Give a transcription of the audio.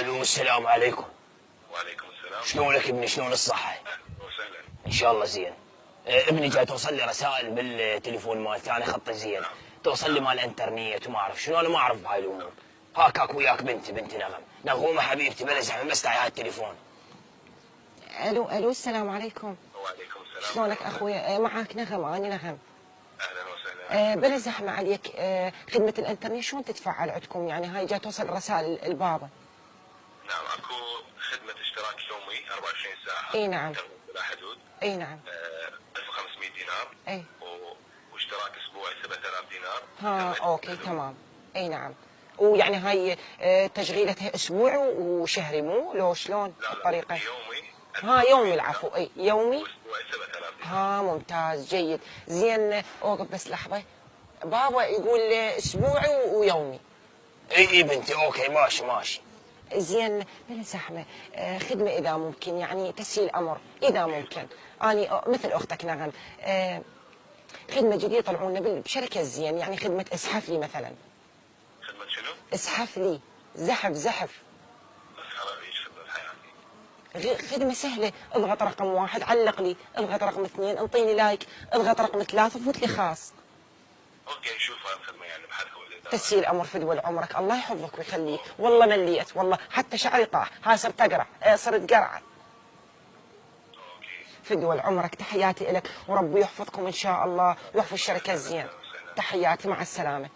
الو السلام عليكم. وعليكم السلام. شلونك ابني؟ شلون الصحة؟ اهلا وسهلا. ان شاء الله زين. ابني جاي توصل لي رسائل بالتليفون مالتي، انا خطي زين، توصل لي مال الانترنت وما اعرف شنو، انا ما اعرف بهاي الامور. هاك اكو وياك بنت نغم، نغومة حبيبتي بلا زحمة بس تعي هاي التليفون. الو السلام عليكم. وعليكم السلام. شلونك اخوي؟ معك نغم، اني نغم. اهلا وسهلا. بلا زحمه عليك. خدمه الانترنت شلون تتفعل عندكم؟ يعني هاي جاي توصل رسائل البابا. نعم اكو خدمة اشتراك يومي 24 ساعة. اي نعم. بلا حدود. اي نعم. 1500 دينار. اي. واشتراك اسبوعي 7000 دينار. ها اوكي تمام. اي نعم. ويعني هاي تشغيلتها اسبوعي وشهري مو لو شلون الطريقه؟ يومي. يومي العفو. اي يومي. واسبوعي 7000 دينار. ممتاز جيد زين. اوقف بس لحظه. بابا يقول اسبوعي ويومي. اي بنتي اوكي ماشي. زين بلا زحمه. خدمه اذا ممكن، يعني تسهيل امر اذا ممكن. اني مثل اختك نغم. خدمه جديده طلعوا لنا بشركه زين، يعني خدمه اسحف لي مثلا. خدمة شنو؟ اسحف لي. زحف. بس ايش خدمة حياتي؟ خدمه سهله، اضغط رقم 1 علق لي، اضغط رقم 2 انطيني لايك، اضغط رقم 3 فوت لي خاص. اوكي شوف هاي الخدمة يعني بحالها ولا تسهيل امر فدوى عمرك، الله يحفظك ويخليك. والله مليت، والله حتى شعري طاح، هاي صرت اقرع، صرت قرعه. فدوى عمرك، تحياتي لك وربي يحفظكم ان شاء الله ويحفظ الشركه الزين. تحياتي، مع السلامه.